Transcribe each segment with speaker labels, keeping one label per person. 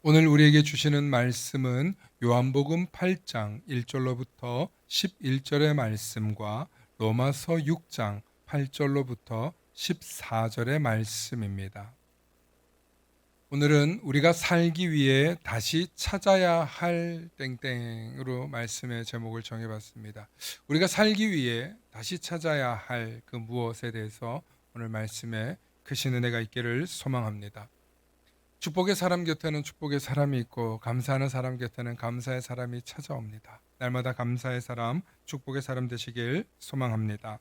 Speaker 1: 오늘 우리에게 주시는 말씀은 요한복음 8장 1절로부터 11절의 말씀과 로마서 6장 8절로부터 14절의 말씀입니다. 오늘은 우리가 살기 위해 다시 찾아야 할 땡땡으로 말씀의 제목을 정해봤습니다. 우리가 살기 위해 다시 찾아야 할 그 무엇에 대해서 오늘 말씀에 크신 은혜가 있기를 소망합니다. 축복의 사람 곁에는 축복의 사람이 있고 감사하는 사람 곁에는 감사의 사람이 찾아옵니다. 날마다 감사의 사람, 축복의 사람 되시길 소망합니다.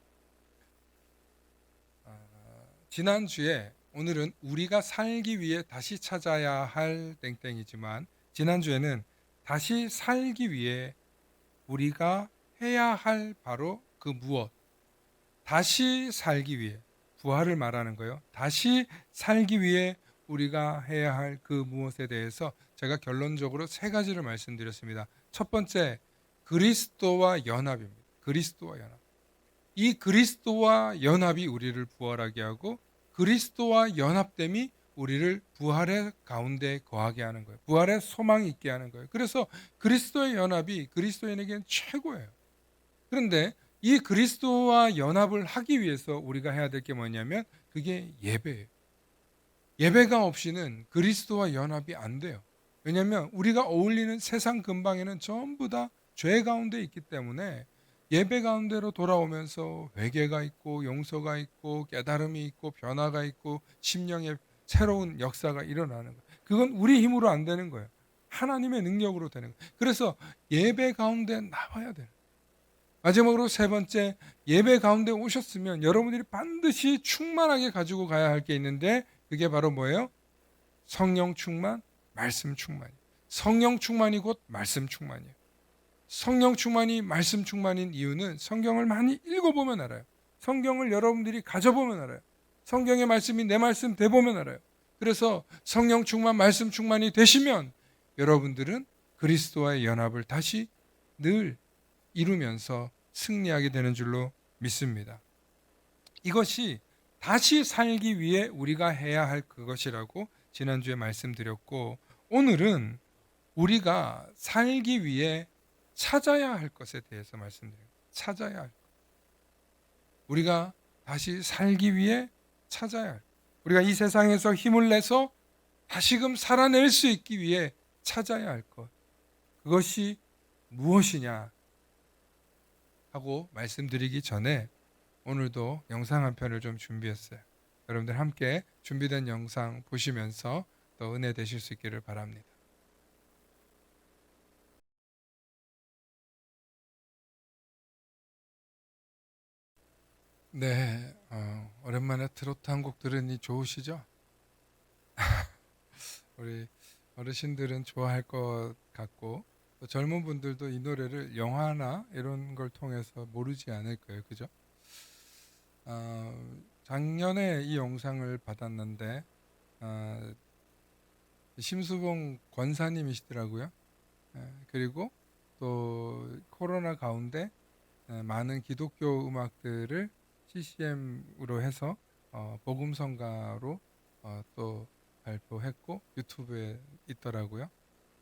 Speaker 1: 지난주에 오늘은 우리가 살기 위해 다시 찾아야 할 땡땡이지만 지난주에는 다시 살기 위해 우리가 해야 할 바로 그 무엇, 다시 살기 위해 부활을 말하는 거예요. 다시 살기 위해 우리가 해야 할 그 무엇에 대해서 제가 결론적으로 세 가지를 말씀드렸습니다. 첫 번째, 그리스도와 연합입니다. 그리스도와 연합. 이 그리스도와 연합이 우리를 부활하게 하고 그리스도와 연합됨이 우리를 부활의 가운데 거하게 하는 거예요. 부활의 소망이 있게 하는 거예요. 그래서 그리스도의 연합이 그리스도인에게는 최고예요. 그런데 이 그리스도와 연합을 하기 위해서 우리가 해야 될 게 뭐냐면 그게 예배예요. 예배가 없이는 그리스도와 연합이 안 돼요. 왜냐하면 우리가 어울리는 세상 근방에는 전부 다 죄 가운데 있기 때문에 예배 가운데로 돌아오면서 회개가 있고 용서가 있고 깨달음이 있고 변화가 있고 심령의 새로운 역사가 일어나는 거예요. 그건 우리 힘으로 안 되는 거예요. 하나님의 능력으로 되는 거예요. 그래서 예배 가운데 나와야 돼요. 마지막으로 세 번째, 예배 가운데 오셨으면 여러분들이 반드시 충만하게 가지고 가야 할 게 있는데 그게 바로 뭐예요? 성령 충만, 말씀 충만이에요. 성령 충만이 곧 말씀 충만이에요. 성령 충만이 말씀 충만인 이유는 성경을 많이 읽어보면 알아요. 성경을 여러분들이 가져보면 알아요. 성경의 말씀이 내 말씀 돼보면 알아요. 그래서 성령 충만, 말씀 충만이 되시면 여러분들은 그리스도와의 연합을 다시 늘 이루면서 승리하게 되는 줄로 믿습니다. 이것이 다시 살기 위해 우리가 해야 할 그것이라고 지난주에 말씀드렸고 오늘은 우리가 살기 위해 찾아야 할 것에 대해서 말씀드려요. 찾아야 할 것. 우리가 다시 살기 위해 찾아야 할 것. 우리가 이 세상에서 힘을 내서 다시금 살아낼 수 있기 위해 찾아야 할 것. 그것이 무엇이냐 하고 말씀드리기 전에 오늘도 영상 한 편을 좀 준비했어요. 여러분들 함께 준비된 영상 보시면서 또 은혜 되실 수 있기를 바랍니다. 네, 오랜만에 트로트 한 곡 들으니 좋으시죠? 우리 어르신들은 좋아할 것 같고 또 젊은 분들도 이 노래를 영화나 이런 걸 통해서 모르지 않을 거예요. 그죠? 작년에 이 영상을 받았는데 심수봉 권사님이시더라고요. 그리고 또 코로나 가운데 많은 기독교 음악들을 CCM으로 해서 복음성가로 또 발표했고 유튜브에 있더라고요.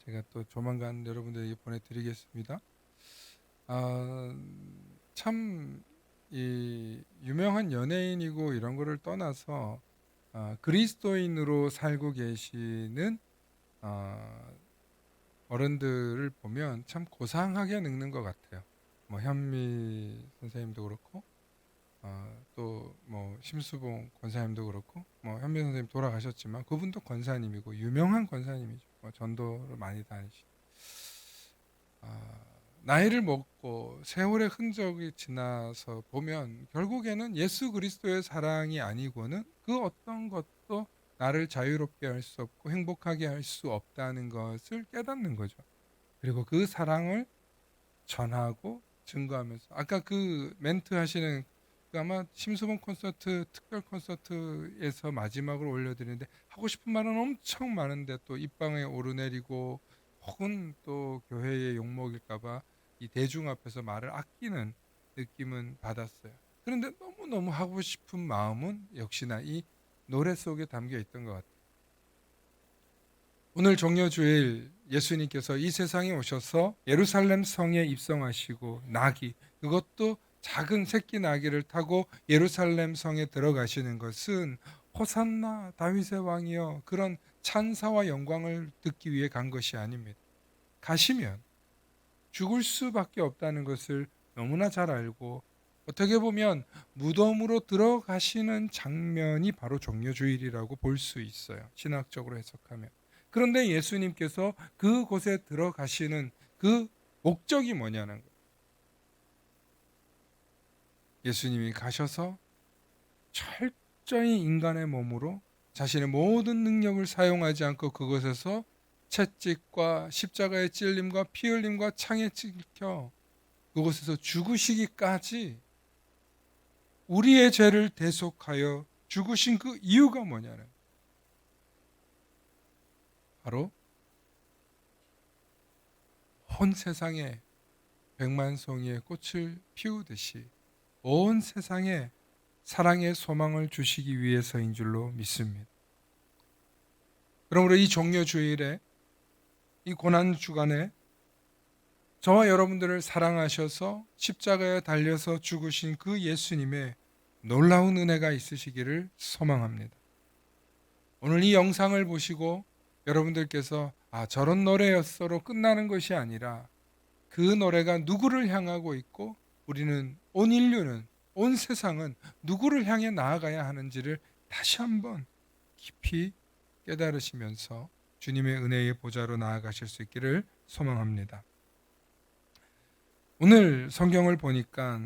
Speaker 1: 제가 또 조만간 여러분들에게 보내드리겠습니다. 참 이 유명한 연예인이고 이런 거를 떠나서 그리스도인으로 살고 계시는 어른들을 보면 참 고상하게 늙는 것 같아요. 뭐 현미 선생님도 그렇고 또 뭐 심수봉 권사님도 그렇고 뭐 현미 선생님 돌아가셨지만 그분도 권사님이고 유명한 권사님이죠. 뭐 전도를 많이 다니시. 나이를 먹고 세월의 흔적이 지나서 보면 결국에는 예수 그리스도의 사랑이 아니고는 그 어떤 것도 나를 자유롭게 할 수 없고 행복하게 할 수 없다는 것을 깨닫는 거죠. 그리고 그 사랑을 전하고 증거하면서 아까 그 멘트 하시는 그 아마 심수봉 콘서트 특별 콘서트에서 마지막으로 올려드리는데 하고 싶은 말은 엄청 많은데 또 입방에 오르내리고 혹은 또 교회의 욕먹일까봐 이 대중 앞에서 말을 아끼는 느낌은 받았어요. 그런데 너무너무 하고 싶은 마음은 역시나 이 노래 속에 담겨 있던 것 같아요. 오늘 종려주일 예수님께서 이 세상에 오셔서 예루살렘 성에 입성하시고 나귀, 그것도 작은 새끼 나귀를 타고 예루살렘 성에 들어가시는 것은 호산나 다윗의 왕이여 그런 찬사와 영광을 듣기 위해 간 것이 아닙니다. 가시면 죽을 수밖에 없다는 것을 너무나 잘 알고 어떻게 보면 무덤으로 들어가시는 장면이 바로 종려주일이라고 볼 수 있어요. 신학적으로 해석하면. 그런데 예수님께서 그곳에 들어가시는 그 목적이 뭐냐는 거예요. 예수님이 가셔서 철저히 인간의 몸으로 자신의 모든 능력을 사용하지 않고 그곳에서 채찍과 십자가의 찔림과 피 흘림과 창에 찍혀 그곳에서 죽으시기까지 우리의 죄를 대속하여 죽으신 그 이유가 뭐냐는 바로 온 세상에 백만송이의 꽃을 피우듯이 온 세상에 사랑의 소망을 주시기 위해서인 줄로 믿습니다. 그러므로 이 종려주일에 이 고난주간에 저와 여러분들을 사랑하셔서 십자가에 달려서 죽으신 그 예수님의 놀라운 은혜가 있으시기를 소망합니다. 오늘 이 영상을 보시고 여러분들께서 저런 노래였어로 끝나는 것이 아니라 그 노래가 누구를 향하고 있고 우리는 온 인류는 온 세상은 누구를 향해 나아가야 하는지를 다시 한번 깊이 깨달으시면서 주님의 은혜의 보좌로 나아가실 수 있기를 소망합니다. 오늘 성경을 보니까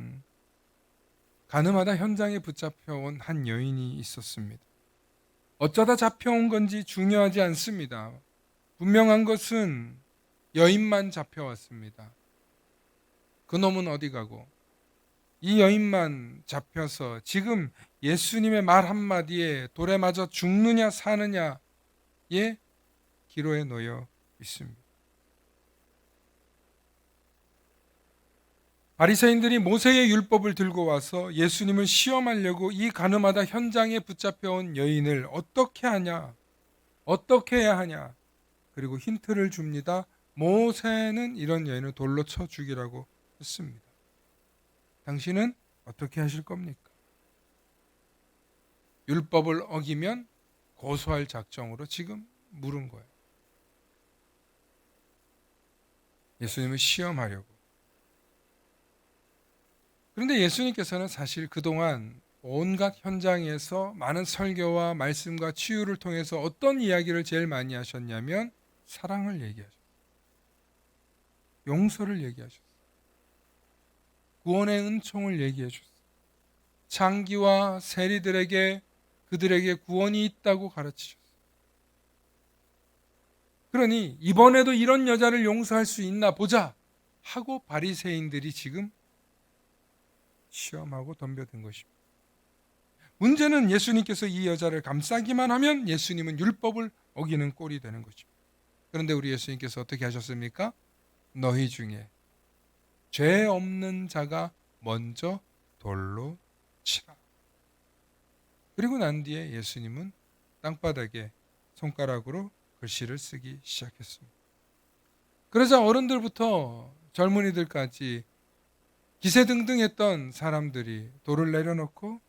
Speaker 1: 가늠하다 현장에 붙잡혀온 한 여인이 있었습니다. 어쩌다 잡혀온 건지 중요하지 않습니다. 분명한 것은 여인만 잡혀왔습니다. 그놈은 어디 가고 이 여인만 잡혀서 지금 예수님의 말 한마디에 돌에 맞아 죽느냐 사느냐의 기로에 놓여 있습니다. 바리새인들이 모세의 율법을 들고 와서 예수님을 시험하려고 이 가늠하다 현장에 붙잡혀온 여인을 어떻게 하냐, 어떻게 해야 하냐, 그리고 힌트를 줍니다. 모세는 이런 여인을 돌로 쳐 죽이라고 했습니다. 당신은 어떻게 하실 겁니까? 율법을 어기면 고소할 작정으로 지금 물은 거예요. 예수님을 시험하려고. 그런데 예수님께서는 사실 그동안 온갖 현장에서 많은 설교와 말씀과 치유를 통해서 어떤 이야기를 제일 많이 하셨냐면 사랑을 얘기하셨어요. 용서를 얘기하셨어요. 구원의 은총을 얘기해 줬어요. 창기와 세리들에게 그들에게 구원이 있다고 가르치셨어요. 그러니 이번에도 이런 여자를 용서할 수 있나 보자 하고 바리새인들이 지금 시험하고 덤벼든 것입니다. 문제는 예수님께서 이 여자를 감싸기만 하면 예수님은 율법을 어기는 꼴이 되는 것입니다. 그런데 우리 예수님께서 어떻게 하셨습니까? 너희 중에 죄 없는 자가 먼저 돌로 치라. 그리고 난 뒤에 예수님은 땅바닥에 손가락으로 글씨를 쓰기 시작했습니다. 그러자 어른들부터 젊은이들까지 기세등등했던 사람들이 돌을 내려놓고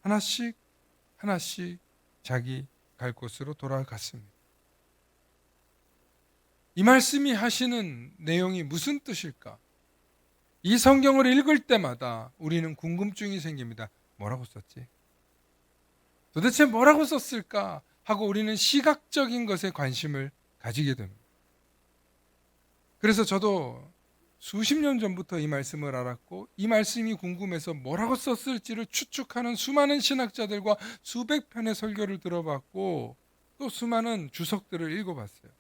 Speaker 1: 하나씩 하나씩 자기 갈 곳으로 돌아갔습니다. 이 말씀이 하시는 내용이 무슨 뜻일까? 이 성경을 읽을 때마다 우리는 궁금증이 생깁니다. 뭐라고 썼지? 도대체 뭐라고 썼을까? 하고 우리는 시각적인 것에 관심을 가지게 됩니다. 그래서 저도 수십 년 전부터 이 말씀을 알았고 이 말씀이 궁금해서 뭐라고 썼을지를 추측하는 수많은 신학자들과 수백 편의 설교를 들어봤고 또 수많은 주석들을 읽어봤어요.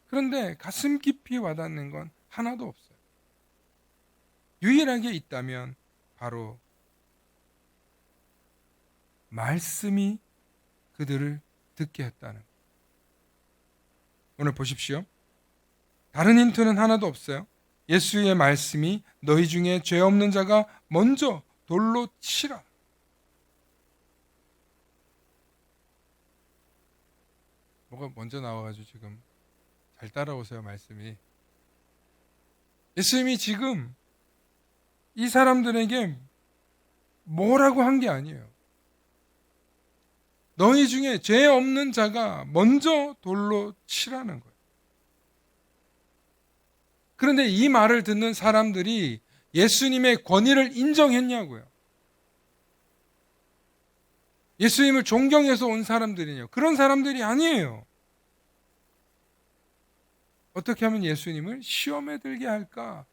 Speaker 1: 그런데 가슴 깊이 와닿는 건 하나도 없어요. 유일하게 있다면 바로 말씀이 그들을 듣게 했다는. 오늘 보십시오. 다른 힌트는 하나도 없어요. 예수의 말씀이 너희 중에 죄 없는 자가 먼저 돌로 치라. 뭐가 먼저 나와가지고 지금 잘 따라오세요, 말씀이. 예수님이 지금 이 사람들에게 뭐라고 한 게 아니에요. 너희 중에 죄 없는 자가 먼저 돌로 치라는 거예요. 그런데 이 말을 듣는 사람들이 예수님의 권위를 인정했냐고요. 예수님을 존경해서 온 사람들이냐? 그런 사람들이 아니에요. 어떻게 하면 예수님을 시험에 들게 할까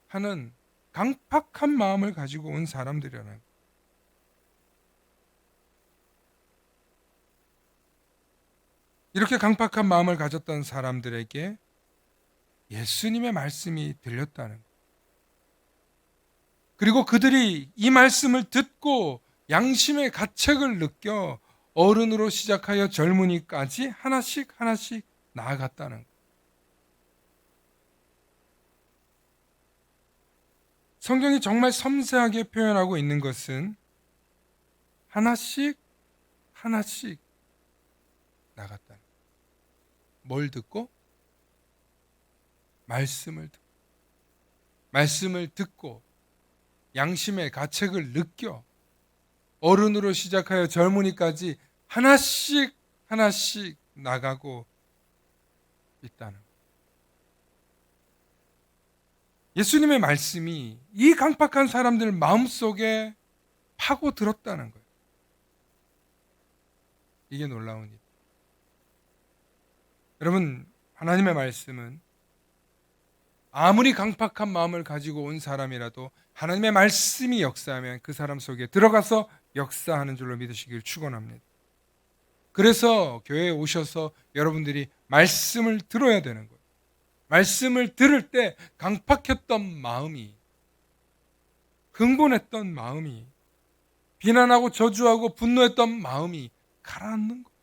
Speaker 1: 하는 강팍한 마음을 가지고 온 사람들이라는 거예요. 이렇게 강팍한 마음을 가졌던 사람들에게 예수님의 말씀이 들렸다는 거예요. 그리고 그들이 이 말씀을 듣고 양심의 가책을 느껴 어른으로 시작하여 젊은이까지 하나씩 하나씩 나아갔다는 거예요. 성경이 정말 섬세하게 표현하고 있는 것은 하나씩 하나씩 나갔다는 거예요. 뭘 듣고? 말씀을 듣고 양심의 가책을 느껴 어른으로 시작하여 젊은이까지 하나씩 하나씩 나가고 있다는 거예요. 예수님의 말씀이 이 강팍한 사람들 마음속에 파고들었다는 거예요. 이게 놀라운 일. 여러분, 하나님의 말씀은 아무리 강팍한 마음을 가지고 온 사람이라도 하나님의 말씀이 역사하면 그 사람 속에 들어가서 역사하는 줄로 믿으시길 축원합니다. 그래서 교회에 오셔서 여러분들이 말씀을 들어야 되는 거예요. 말씀을 들을 때 강팍했던 마음이, 흥분했던 마음이, 비난하고 저주하고 분노했던 마음이 가라앉는 거예요.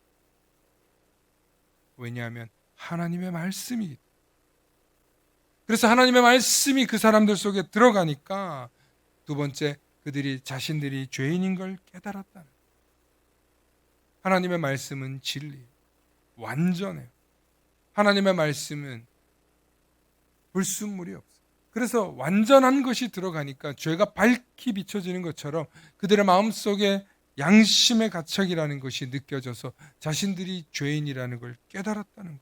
Speaker 1: 왜냐하면 하나님의 말씀이, 그래서 하나님의 말씀이 그 사람들 속에 들어가니까 두 번째, 그들이 자신들이 죄인인 걸 깨달았다는 거예요. 하나님의 말씀은 진리, 완전해요. 하나님의 말씀은 불순물이 없어요. 그래서 완전한 것이 들어가니까 죄가 밝히 비춰지는 것처럼 그들의 마음속에 양심의 가책이라는 것이 느껴져서 자신들이 죄인이라는 걸 깨달았다는 거예요.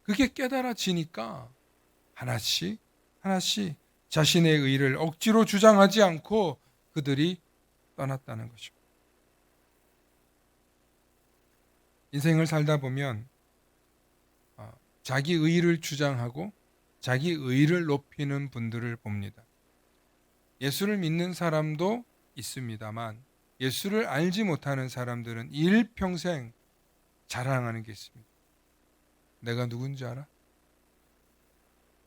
Speaker 1: 그게 깨달아지니까 하나씩 하나씩 자신의 의를 억지로 주장하지 않고 그들이 떠났다는 것입니다. 인생을 살다 보면 자기 의를 주장하고 자기 의를 높이는 분들을 봅니다. 예수를 믿는 사람도 있습니다만 예수를 알지 못하는 사람들은 일평생 자랑하는 게 있습니다. 내가 누군지 알아?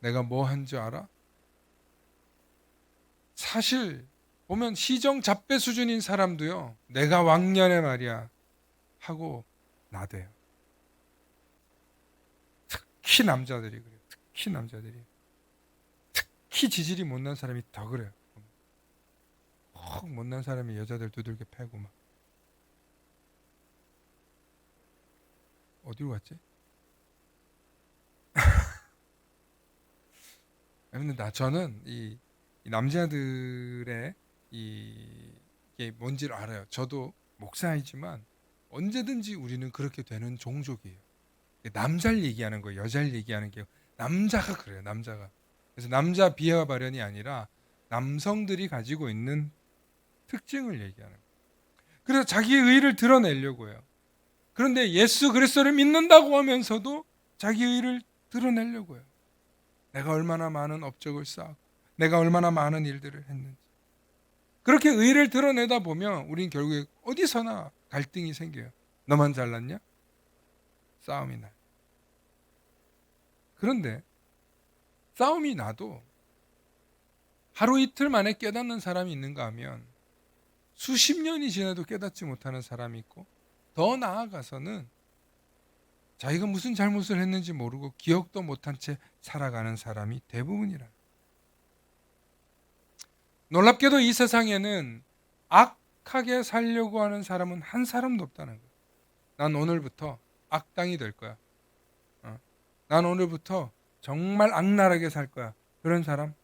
Speaker 1: 내가 뭐 한 줄 알아? 사실 보면 시정잡배 수준인 사람도요, 내가 왕년에 말이야 하고 나대요. 특히 남자들이 그래요. 특히 남자들이. 특히 지질이 못난 사람이 더 그래요. 못난 사람이 여자들 두들겨 패고 막. 어디로 갔지? 근데 저는 이 남자들의 이게 뭔지를 알아요. 저도 목사이지만 언제든지 우리는 그렇게 되는 종족이에요. 남자를 얘기하는 거예요. 여자를 얘기하는 게 남자가 그래요. 남자가. 그래서 남자 비하 발언이 아니라 남성들이 가지고 있는 특징을 얘기하는 거예요. 그래서 자기 의를 드러내려고 해요. 그런데 예수 그리스도를 믿는다고 하면서도 자기 의를 드러내려고 해요. 내가 얼마나 많은 업적을 쌓았고 내가 얼마나 많은 일들을 했는지. 그렇게 의를 드러내다 보면 우린 결국에 어디서나 갈등이 생겨요. 너만 잘났냐? 싸움이 나요. 그런데 싸움이 나도 하루 이틀 만에 깨닫는 사람이 있는가 하면 수십 년이 지나도 깨닫지 못하는 사람이 있고, 더 나아가서는 자기가 무슨 잘못을 했는지 모르고 기억도 못한 채 살아가는 사람이 대부분이라. 놀랍게도 이 세상에는 악하게 살려고 하는 사람은 한 사람도 없다는 거예요. 난 오늘부터 악당이 될 거야. 난 오늘부터 정말 악랄하게 살 거야. 그런 사람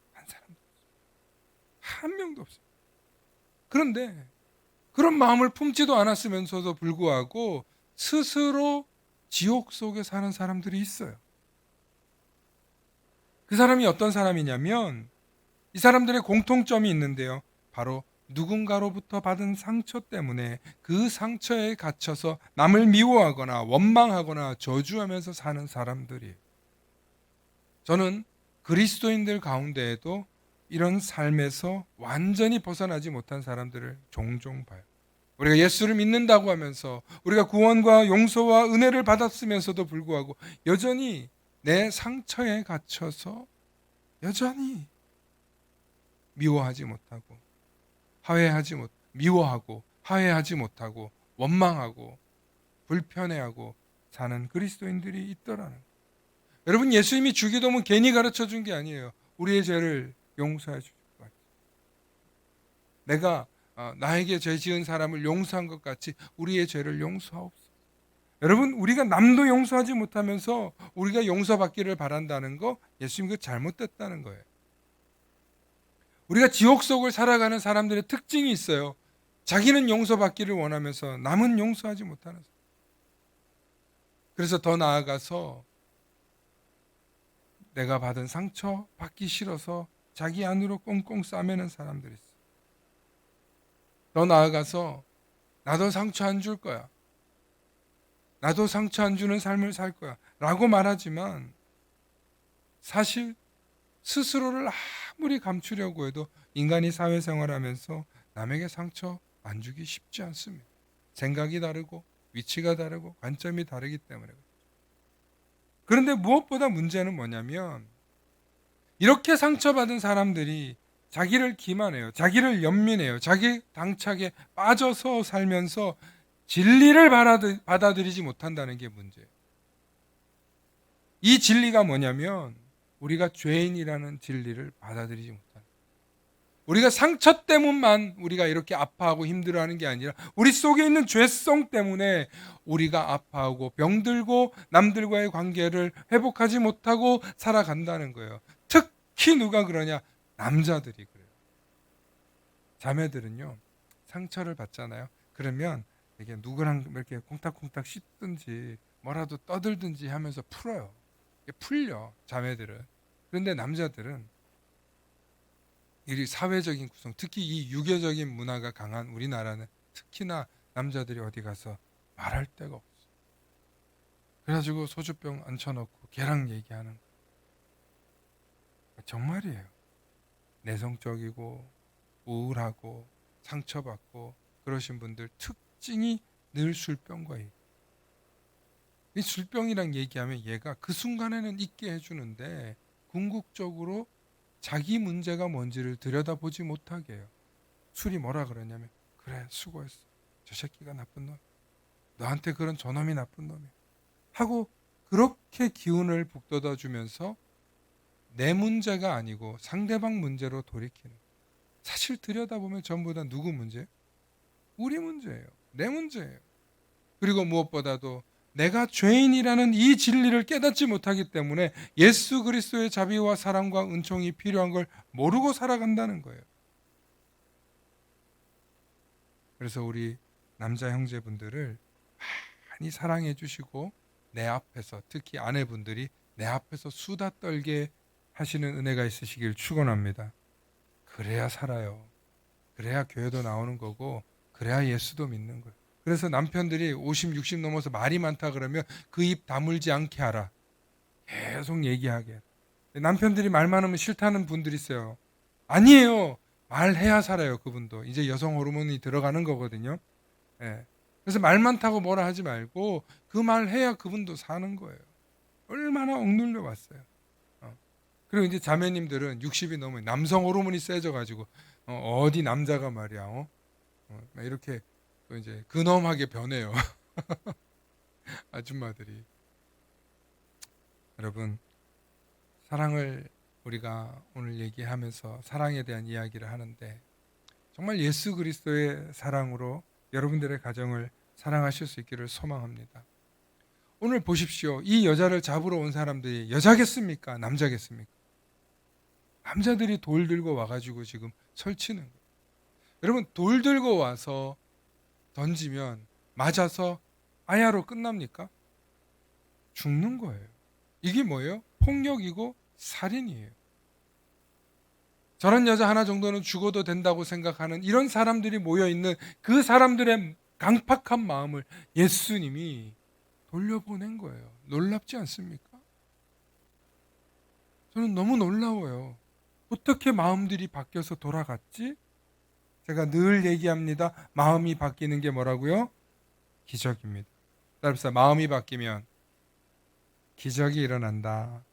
Speaker 1: 한 명도 없어요. 그런데 그런 마음을 품지도 않았으면서도 불구하고 스스로 지옥 속에 사는 사람들이 있어요. 그 사람이 어떤 사람이냐면 이 사람들의 공통점이 있는데요. 바로 누군가로부터 받은 상처 때문에 그 상처에 갇혀서 남을 미워하거나 원망하거나 저주하면서 사는 사람들이, 저는 그리스도인들 가운데에도 이런 삶에서 완전히 벗어나지 못한 사람들을 종종 봐요. 우리가 예수를 믿는다고 하면서 우리가 구원과 용서와 은혜를 받았으면서도 불구하고 여전히 내 상처에 갇혀서 여전히 미워하지 못하고 미워하고 화해하지 못하고 원망하고 불편해하고 사는 그리스도인들이 있더라는 거예요. 여러분, 예수님이 주기도문 괜히 가르쳐 준 게 아니에요. 우리의 죄를 용서해 주실 것 같아요. 내가 나에게 죄 지은 사람을 용서한 것 같이 우리의 죄를 용서하옵소서. 여러분, 우리가 남도 용서하지 못하면서 우리가 용서받기를 바란다는 거, 예수님 그 잘못됐다는 거예요. 우리가 지옥 속을 살아가는 사람들의 특징이 있어요. 자기는 용서받기를 원하면서 남은 용서하지 못하는 사람. 그래서 더 나아가서 내가 받은 상처 받기 싫어서 자기 안으로 꽁꽁 싸매는 사람들이 있어요. 더 나아가서 나도 상처 안 줄 거야. 나도 상처 안 주는 삶을 살 거야. 라고 말하지만 사실 스스로를 아무리 감추려고 해도 인간이 사회생활하면서 남에게 상처 안 주기 쉽지 않습니다. 생각이 다르고 위치가 다르고 관점이 다르기 때문에. 그런데 무엇보다 문제는 뭐냐면 이렇게 상처받은 사람들이 자기를 기만해요. 자기를 연민해요. 자기 당착에 빠져서 살면서 진리를 받아들이지 못한다는 게 문제예요. 이 진리가 뭐냐면 우리가 죄인이라는 진리를 받아들이지 못한다. 우리가 상처 때문만 우리가 이렇게 아파하고 힘들어하는 게 아니라 우리 속에 있는 죄성 때문에 우리가 아파하고 병들고 남들과의 관계를 회복하지 못하고 살아간다는 거예요. 특히 누가 그러냐? 남자들이 그래요. 자매들은요, 상처를 받잖아요. 그러면 이게 누구랑 이렇게 콩닥콩닥 씻든지 뭐라도 떠들든지 하면서 풀어요. 풀려, 자매들은. 그런데 남자들은 이 사회적인 구성, 특히 이 유교적인 문화가 강한 우리나라는 특히나 남자들이 어디 가서 말할 데가 없어. 그래가지고 소주병 앉혀놓고 걔랑 얘기하는 거. 정말이에요. 내성적이고 우울하고 상처받고 그러신 분들 특징이 늘 술병과예요. 이 술병이랑 얘기하면 얘가 그 순간에는 있게 해주는데 궁극적으로 자기 문제가 뭔지를 들여다보지 못하게 해요. 술이 뭐라 그러냐면, 그래 수고했어. 저 새끼가 나쁜 놈. 너한테 그런 저놈이 나쁜 놈이야. 하고 그렇게 기운을 북돋아주면서 내 문제가 아니고 상대방 문제로 돌이키는. 사실 들여다보면 전부 다 누구 문제예요? 우리 문제예요. 내 문제예요. 그리고 무엇보다도 내가 죄인이라는 이 진리를 깨닫지 못하기 때문에 예수 그리스도의 자비와 사랑과 은총이 필요한 걸 모르고 살아간다는 거예요. 그래서 우리 남자 형제분들을 많이 사랑해 주시고 내 앞에서, 특히 아내분들이 내 앞에서 수다 떨게 하시는 은혜가 있으시길 축원합니다. 그래야 살아요. 그래야 교회도 나오는 거고 그래야 예수도 믿는 거예요. 그래서 남편들이 50, 60 넘어서 말이 많다 그러면 그 입 다물지 않게 하라. 계속 얘기하게. 남편들이 말 많으면 싫다는 분들이 있어요. 아니에요. 말해야 살아요. 그분도. 이제 여성 호르몬이 들어가는 거거든요. 예. 그래서 말 많다고 뭐라 하지 말고 그 말 해야 그분도 사는 거예요. 얼마나 억눌려 왔어요. 그리고 이제 자매님들은 60이 넘으면 남성 호르몬이 세져가지고 어디 남자가 말이야. 이렇게 또 이제 근엄하게 변해요. 아줌마들이. 여러분, 사랑을 우리가 오늘 얘기하면서 사랑에 대한 이야기를 하는데 정말 예수 그리스도의 사랑으로 여러분들의 가정을 사랑하실 수 있기를 소망합니다. 오늘 보십시오. 이 여자를 잡으러 온 사람들이 여자겠습니까? 남자겠습니까? 남자들이 돌 들고 와가지고 지금 설치는 거예요. 여러분, 돌 들고 와서 던지면 맞아서 아야로 끝납니까? 죽는 거예요. 이게 뭐예요? 폭력이고 살인이에요. 저런 여자 하나 정도는 죽어도 된다고 생각하는 이런 사람들이 모여있는 그 사람들의 강팍한 마음을 예수님이 돌려보낸 거예요. 놀랍지 않습니까? 저는 너무 놀라워요. 어떻게 마음들이 바뀌어서 돌아갔지? 제가 늘 얘기합니다. 마음이 바뀌는 게 뭐라고요? 기적입니다. 따라서 마음이 바뀌면 기적이 일어난다.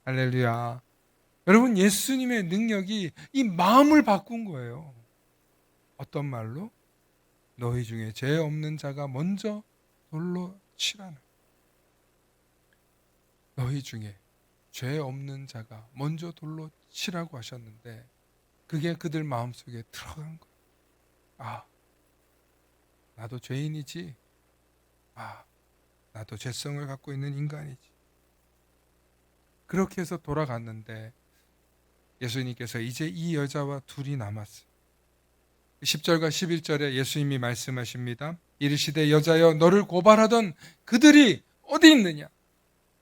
Speaker 1: 할렐루야. 여러분, 예수님의 능력이 이 마음을 바꾼 거예요. 어떤 말로? 너희 중에 죄 없는 자가 먼저 돌로 치라는. 너희 중에 죄 없는 자가 먼저 돌로 치라고 하셨는데 그게 그들 마음속에 들어간 거예요. 아, 나도 죄인이지. 아, 나도 죄성을 갖고 있는 인간이지. 그렇게 해서 돌아갔는데 예수님께서 이제 이 여자와 둘이 남았어요. 10절과 11절에 예수님이 말씀하십니다. 이르시되 여자여 너를 고발하던 그들이 어디 있느냐?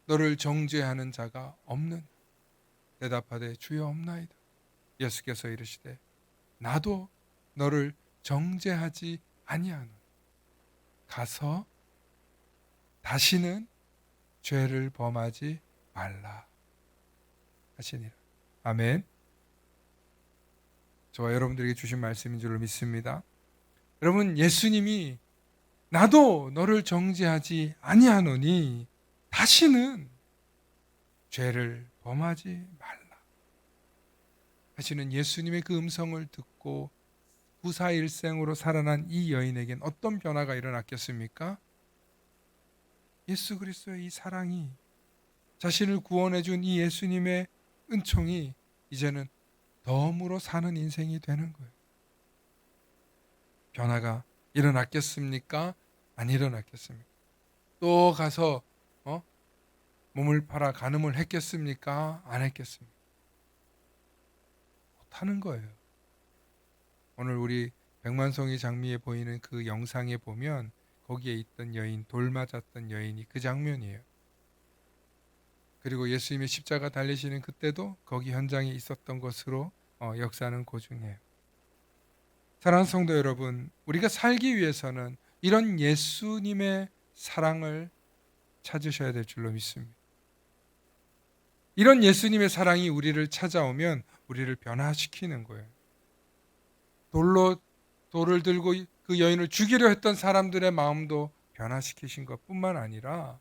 Speaker 1: 너를 정죄하는 자가 없는. 대답하되 주여 없나이다. 예수께서 이르시되 나도 너를 정죄하지 아니하노니 가서 다시는 죄를 범하지 말라 하시니라. 아멘. 저와 여러분들에게 주신 말씀인 줄로 믿습니다. 여러분, 예수님이 나도 너를 정죄하지 아니하노니 다시는 죄를 범하지 말라 하시는 예수님의 그 음성을 듣고 구사일생으로 살아난 이 여인에겐 어떤 변화가 일어났겠습니까? 예수 그리스도의 이 사랑이, 자신을 구원해 준 이 예수님의 은총이 이제는 덤으로 사는 인생이 되는 거예요. 변화가 일어났겠습니까? 안 일어났겠습니까? 또 가서 몸을 팔아 간음을 했겠습니까? 안 했겠습니까? 못하는 거예요. 오늘 우리 백만송이 장미에 보이는 그 영상에 보면 거기에 있던 여인, 돌 맞았던 여인이 그 장면이에요. 그리고 예수님의 십자가 달리시는 그때도 거기 현장에 있었던 것으로 역사는 고증해요. 사랑하는 성도 여러분, 우리가 살기 위해서는 이런 예수님의 사랑을 찾으셔야 될 줄로 믿습니다. 이런 예수님의 사랑이 우리를 찾아오면 우리를 변화시키는 거예요. 돌을 들고 그 여인을 죽이려 했던 사람들의 마음도 변화시키신 것뿐만 아니라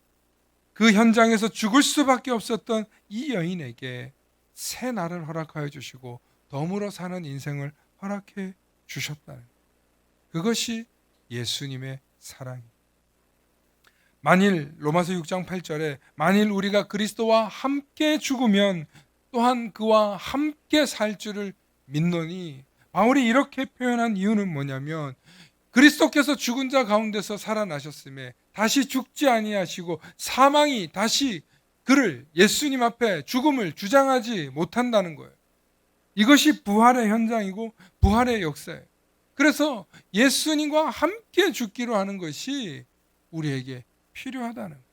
Speaker 1: 그 현장에서 죽을 수밖에 없었던 이 여인에게 새 날을 허락하여 주시고 덤으로 사는 인생을 허락해 주셨다는, 그것이 예수님의 사랑입니다. 만일 로마서 6장 8절에 만일 우리가 그리스도와 함께 죽으면 또한 그와 함께 살 줄을 믿노니, 바울이 이렇게 표현한 이유는 뭐냐면 그리스도께서 죽은 자 가운데서 살아나셨음에 다시 죽지 아니하시고 사망이 다시 그를, 예수님 앞에 죽음을 주장하지 못한다는 거예요. 이것이 부활의 현장이고 부활의 역사예요. 그래서 예수님과 함께 죽기로 하는 것이 우리에게 필요하다는 거예요.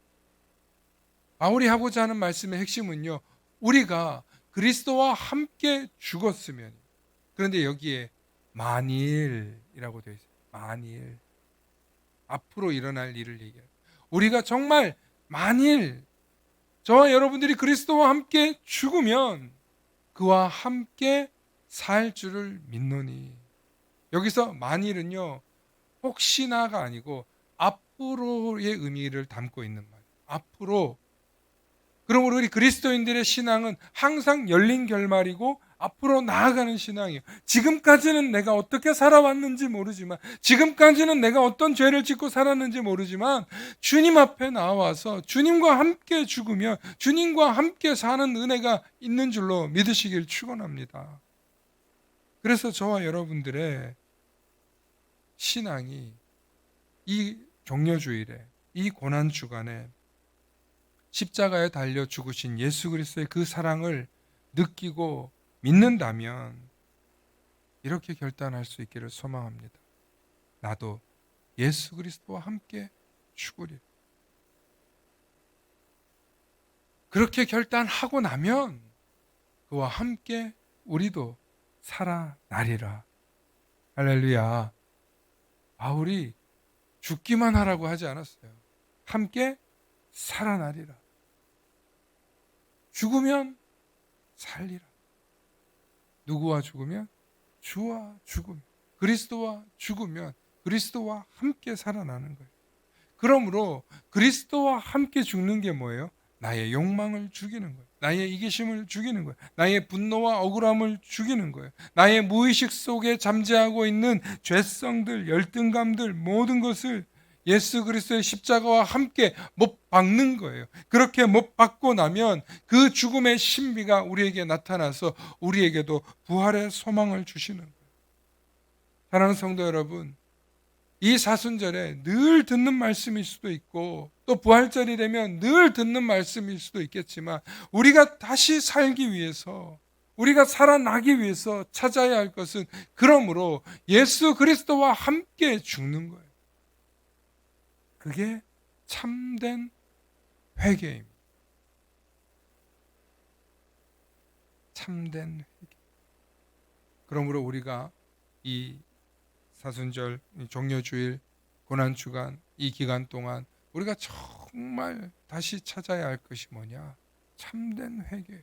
Speaker 1: 바울이 하고자 하는 말씀의 핵심은요, 우리가 그리스도와 함께 죽었으면, 그런데 여기에 만일이라고 되어 있어요. 만일, 앞으로 일어날 일을 얘기해요. 우리가 정말 만일 저와 여러분들이 그리스도와 함께 죽으면 그와 함께 살 줄을 믿노니. 여기서 만일은요, 혹시나가 아니고 앞으로의 의미를 담고 있는 말이에요. 앞으로. 그러므로 우리 그리스도인들의 신앙은 항상 열린 결말이고 앞으로 나아가는 신앙이에요. 지금까지는 내가 어떻게 살아왔는지 모르지만, 지금까지는 내가 어떤 죄를 짓고 살았는지 모르지만 주님 앞에 나와서 주님과 함께 죽으면 주님과 함께 사는 은혜가 있는 줄로 믿으시길 축원합니다. 그래서 저와 여러분들의 신앙이 이 종려주일에, 이 고난 주간에 십자가에 달려 죽으신 예수 그리스도의 그 사랑을 느끼고 믿는다면 이렇게 결단할 수 있기를 소망합니다. 나도 예수 그리스도와 함께 죽으리라. 그렇게 결단하고 나면 그와 함께 우리도 살아나리라. 할렐루야. 바울이 죽기만 하라고 하지 않았어요. 함께 살아나리라. 죽으면 살리라. 누구와 죽으면? 주와 죽으면. 그리스도와 죽으면 그리스도와 함께 살아나는 거예요. 그러므로 그리스도와 함께 죽는 게 뭐예요? 나의 욕망을 죽이는 거예요. 나의 이기심을 죽이는 거예요. 나의 분노와 억울함을 죽이는 거예요. 나의 무의식 속에 잠재하고 있는 죄성들, 열등감들 모든 것을 예수 그리스도의 십자가와 함께 못 박는 거예요. 그렇게 못 박고 나면 그 죽음의 신비가 우리에게 나타나서 우리에게도 부활의 소망을 주시는 거예요. 사랑하는 성도 여러분, 이 사순절에 늘 듣는 말씀일 수도 있고 또 부활절이 되면 늘 듣는 말씀일 수도 있겠지만 우리가 다시 살기 위해서, 우리가 살아나기 위해서 찾아야 할 것은 그러므로 예수 그리스도와 함께 죽는 거예요. 그게 참된 회개입니다. 참된 회개. 그러므로 우리가 이 사순절, 종려주일, 고난주간 이 기간 동안 우리가 정말 다시 찾아야 할 것이 뭐냐? 참된 회개.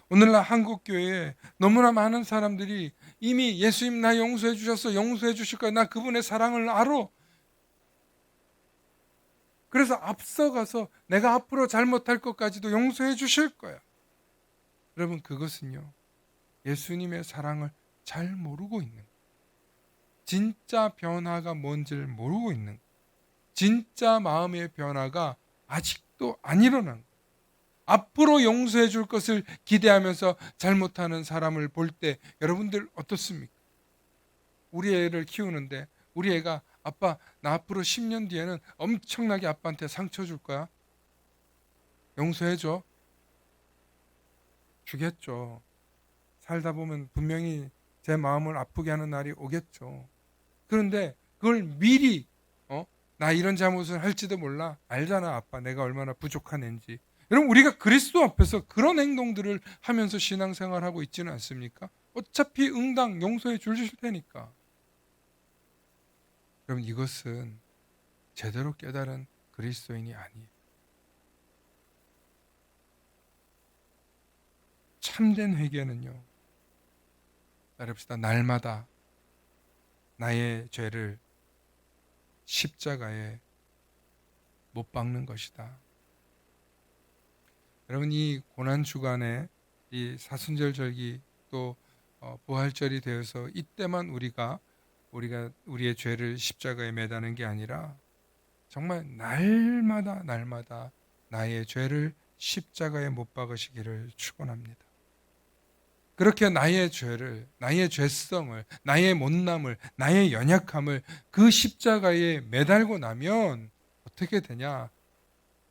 Speaker 1: 오늘날 한국교회에 너무나 많은 사람들이 이미 예수님 나 용서해 주셨어, 용서해 주실 거야, 나 그분의 사랑을 알아. 그래서 앞서가서 내가 앞으로 잘못할 것까지도 용서해 주실 거야. 여러분, 그것은요, 예수님의 사랑을 잘 모르고 있는 거예요. 진짜 변화가 뭔지를 모르고 있는 거예요. 진짜 마음의 변화가 아직도 안 일어난 거예요. 앞으로 용서해 줄 것을 기대하면서 잘못하는 사람을 볼 때 여러분들 어떻습니까? 우리 애를 키우는데 우리 애가 아빠 나 앞으로 10년 뒤에는 엄청나게 아빠한테 상처 줄 거야. 용서해 줘. 주겠죠. 살다 보면 분명히 제 마음을 아프게 하는 날이 오겠죠. 그런데 그걸 미리 나 이런 잘못을 할지도 몰라. 알잖아 아빠 내가 얼마나 부족한 애인지. 여러분 우리가 그리스도 앞에서 그런 행동들을 하면서 신앙생활하고 있지는 않습니까? 어차피 응당 용서해 주실 테니까. 여러분 이것은 제대로 깨달은 그리스도인이 아니에요. 참된 회개는요, 따릅시다. 날마다 나의 죄를 십자가에 못 박는 것이다. 여러분 이 고난 주간에 이 사순절 절기 또 부활절이 되어서 이때만 우리가 우리의 죄를 십자가에 매다는 게 아니라 정말 날마다 나의 죄를 십자가에 못 박으시기를 축원합니다. 그렇게 나의 죄를, 나의 죄성을, 나의 못남을, 나의 연약함을 그 십자가에 매달고 나면 어떻게 되냐?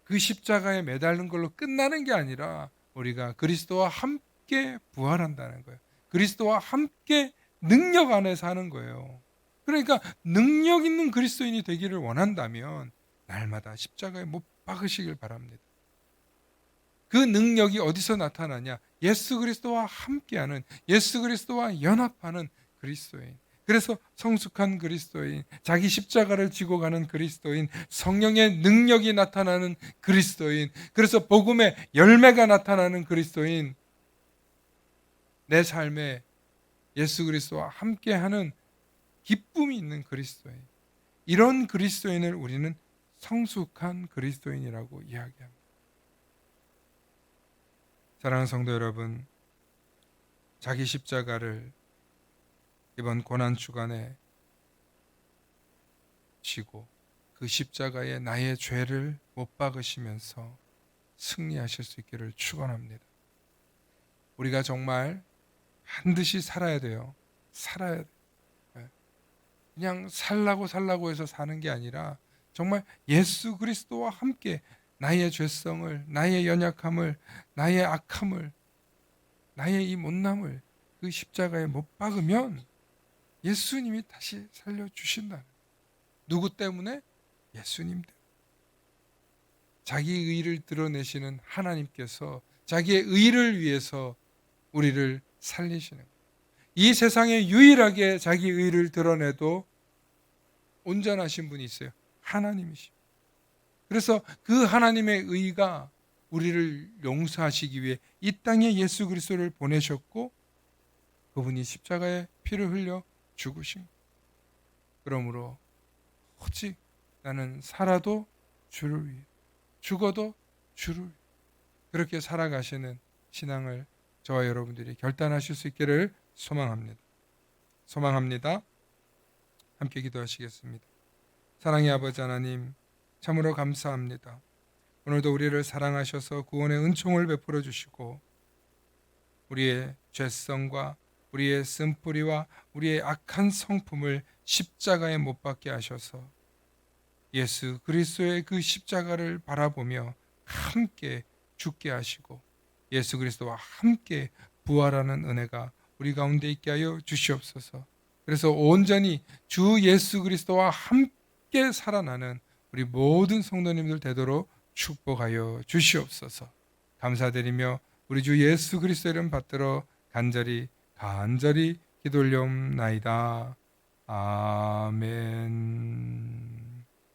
Speaker 1: 그 십자가에 매달는 걸로 끝나는 게 아니라 우리가 그리스도와 함께 부활한다는 거예요. 그리스도와 함께 능력 안에 사는 거예요. 그러니까 능력 있는 그리스도인이 되기를 원한다면 날마다 십자가에 못 박으시길 바랍니다. 그 능력이 어디서 나타나냐? 예수 그리스도와 함께하는, 예수 그리스도와 연합하는 그리스도인. 그래서 성숙한 그리스도인, 자기 십자가를 지고 가는 그리스도인, 성령의 능력이 나타나는 그리스도인, 그래서 복음의 열매가 나타나는 그리스도인, 내 삶에 예수 그리스도와 함께하는 기쁨이 있는 그리스도인, 이런 그리스도인을 우리는 성숙한 그리스도인이라고 이야기합니다. 사랑하는 성도 여러분, 자기 십자가를 이번 고난 주간에 지고 그 십자가에 나의 죄를 못 박으시면서 승리하실 수 있기를 축원합니다. 우리가 정말 반드시 살아야 돼요. 살아야 돼요. 그냥 살라고 해서 사는 게 아니라 정말 예수 그리스도와 함께 나의 죄성을, 나의 연약함을, 나의 악함을, 나의 이 못남을 그 십자가에 못 박으면 예수님이 다시 살려주신다는. 누구 때문에? 예수님 때문에. 자기 의를 드러내시는 하나님께서 자기의 의를 위해서 우리를 살리시는 거예요. 이 세상에 유일하게 자기 의를 드러내도 온전하신 분이 있어요. 하나님이십니다. 그래서 그 하나님의 의가 우리를 용서하시기 위해 이 땅에 예수 그리스도를 보내셨고 그분이 십자가에 피를 흘려 죽으신 거예요. 그러므로 오직 나는 살아도 주를 위해, 죽어도 주를 위해 그렇게 살아가시는 신앙을 저와 여러분들이 결단하실 수 있기를 소망합니다. 함께 기도하시겠습니다. 사랑의 아버지 하나님, 참으로 감사합니다. 오늘도 우리를 사랑하셔서 구원의 은총을 베풀어 주시고 우리의 죄성과 우리의 쓴뿌리와 우리의 악한 성품을 십자가에 못 박게 하셔서 예수 그리스도의 그 십자가를 바라보며 함께 죽게 하시고 예수 그리스도와 함께 부활하는 은혜가 우리 가운데 있게 하여 주시옵소서. 그래서 온전히 주 예수 그리스도와 함께 살아나는 우리 모든 성도님들 되도록 축복하여 주시옵소서. 감사드리며 우리 주 예수 그리스도 이름 받들어 간절히 기도 올려옵나이다. 아멘.